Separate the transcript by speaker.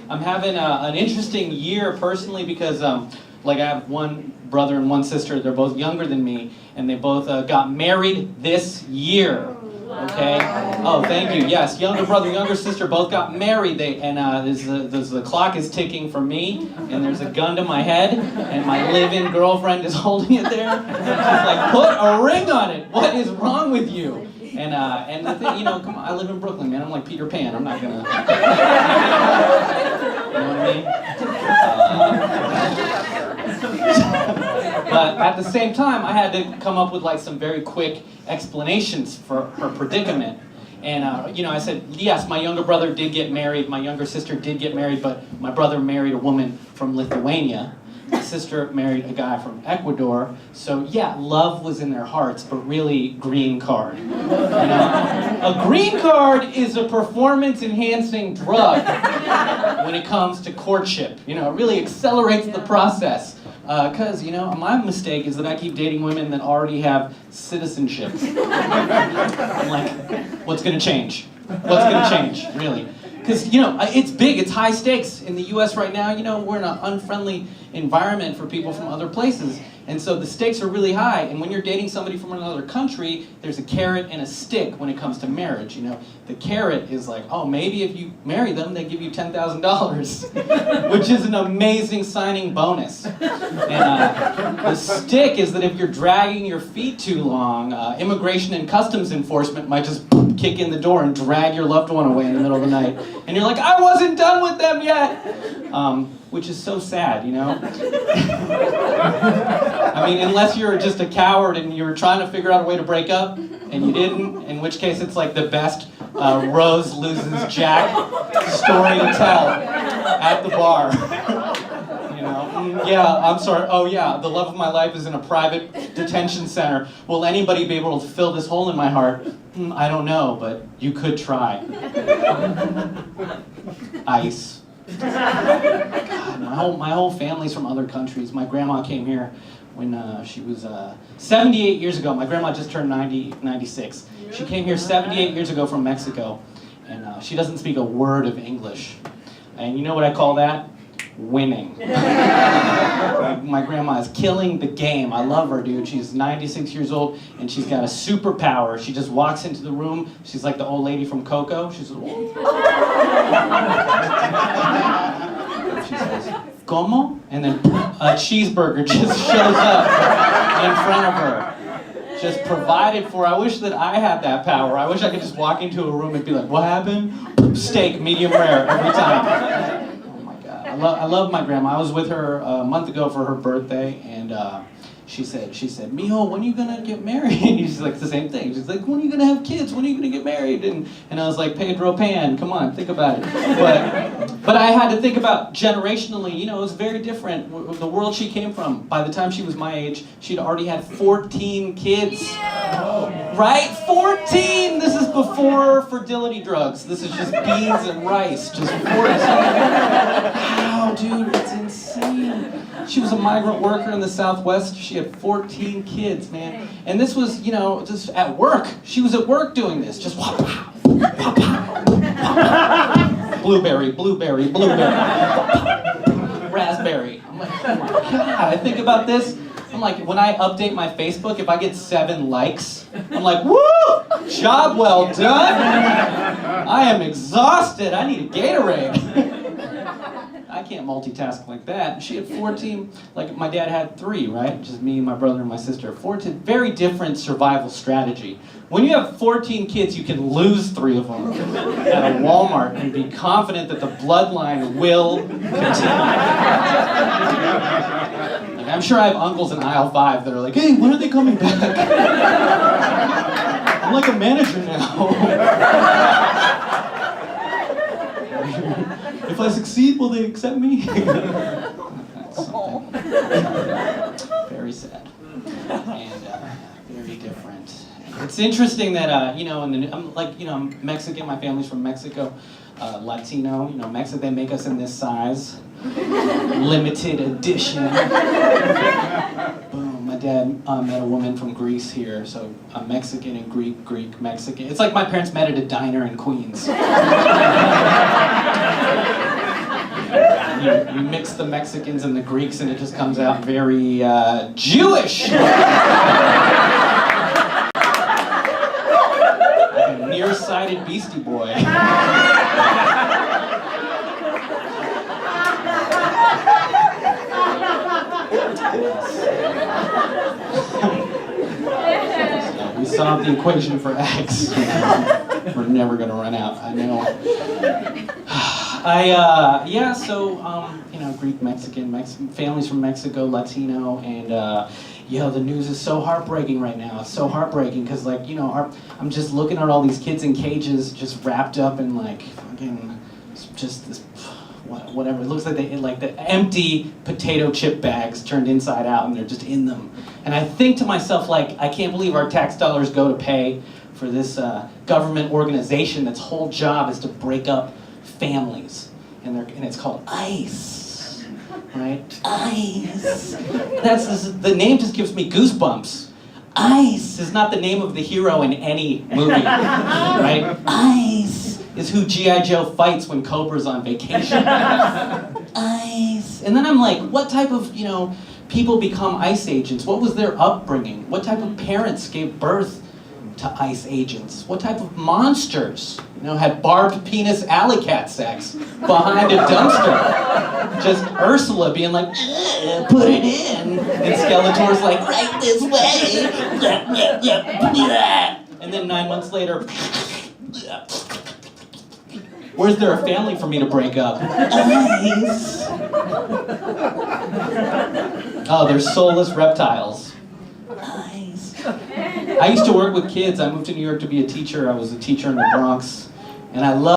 Speaker 1: I'm having an interesting year personally because like I have one brother and one sister. They're both younger than me, and they both got married this year. Okay. Oh, thank you. Yes, younger brother, younger sister, both got married. The clock is ticking for me, and there's a gun to my head, and my live-in girlfriend is holding it there. She's like, "Put a ring on it. What is wrong with you?" And the thing, come on, I live in Brooklyn, man. I'm like Peter Pan. I'm not gonna. You know what I mean? But at the same time, I had to come up with like some very quick explanations for her predicament. And I said, yes, my younger brother did get married, my younger sister did get married, but my brother married a woman from Lithuania. My sister married a guy from Ecuador. So yeah, love was in their hearts, but really green card. A green card is a performance-enhancing drug when it comes to courtship. It really accelerates the process. Because, my mistake is that I keep dating women that already have citizenship. I'm like, what's going to change? What's going to change, really? Because, it's big, it's high stakes. In the U.S. right now, we're in an unfriendly environment for people from other places. And so the stakes are really high. And when you're dating somebody from another country, there's a carrot and a stick when it comes to marriage. The carrot is like, oh, maybe if you marry them, they give you $10,000, which is an amazing signing bonus. And the stick is that if you're dragging your feet too long, immigration and customs enforcement might just kick in the door and drag your loved one away in the middle of the night. And you're like, I wasn't done with them yet! Which is so sad, I mean, unless you're just a coward and you're trying to figure out a way to break up, and you didn't, in which case it's like the best Rose loses Jack story to tell at the bar. Yeah, I'm sorry. Oh yeah, the love of my life is in a private detention center. Will anybody be able to fill this hole in my heart? I don't know, but you could try. Ice. God, my whole family's from other countries. My grandma came here when she was 78 years ago. My grandma just turned 96. She came here 78 years ago from Mexico, and she doesn't speak a word of English. And you know what I call that? Winning. My grandma is killing the game. I love her, dude. She's 96 years old, and she's got a superpower. She just walks into the room. She's like the old lady from Coco. She's like, she says, "Como?" And then a cheeseburger just shows up in front of her. Just provided for. I wish that I had that power. I wish I could just walk into a room and be like, "What happened?" Steak, medium rare, every time. I love my grandma. I was with her a month ago for her birthday, and she said, "Mijo, when are you gonna get married?" And she's like the same thing. She's like, "When are you gonna have kids? When are you gonna get married?" And I was like, "Pedro Pan, come on, think about it." But I had to think about generationally. It was very different. The world she came from. By the time she was my age, she'd already had 14 kids. Right? 14! This is before fertility drugs. This is just beans and rice. Just 14. Wow, dude, it's insane. She was a migrant worker in the Southwest. She had 14 kids, man. And this was, just at work. She was at work doing this. Just whop, pow, whop, pow, whop, pow. Blueberry, blueberry, blueberry. Raspberry. I'm like, oh my God. I think about this. I'm like, when I update my Facebook, if I get 7 likes, I'm like, woo! Job well done! I am exhausted. I need a Gatorade. I can't multitask like that. She had 14, like my dad had 3, right? Just me, my brother, and my sister. 14, very different survival strategy. When you have 14 kids, you can lose 3 of them at a Walmart and be confident that the bloodline will continue. I'm sure I have uncles in aisle 5 that are like, "Hey, when are they coming back?" I'm like a manager now. If I succeed, will they accept me? That's something. Very sad. And very different. It's interesting that, I'm Mexican, my family's from Mexico. Latino, Mexico, they make us in this size. Limited edition. Boom, my dad met a woman from Greece here, so I'm Mexican and Greek, Mexican. It's like my parents met at a diner in Queens. You mix the Mexicans and the Greeks and it just comes out very Jewish. Like a nearsighted Beastie Boy. We solved the equation for X. We're never gonna run out, I know. Greek, Mexican, families from Mexico, Latino, and the news is so heartbreaking right now. It's so heartbreaking because, I'm just looking at all these kids in cages, just wrapped up in fucking, just this, whatever. It looks like the empty potato chip bags turned inside out, and they're just in them. And I think to myself, I can't believe our tax dollars go to pay for this government organization that's whole job is to break up families, and it's called ICE. Right? ICE. The name just gives me goosebumps. ICE is not the name of the hero in any movie, right? ICE is who G.I. Joe fights when Cobra's on vacation. ICE. And then I'm like, what type of, people become ICE agents? What was their upbringing? What type of parents gave birth to ICE agents? What type of monsters, had barbed penis alley cat sex behind a dumpster? Just Ursula being like, put it in. And Skeletor's like, right this way. And then 9 months later, where's there a family for me to break up? ICE. Oh, they're soulless reptiles. ICE. I used to work with kids. I moved to New York to be a teacher. I was a teacher in the Bronx. And I love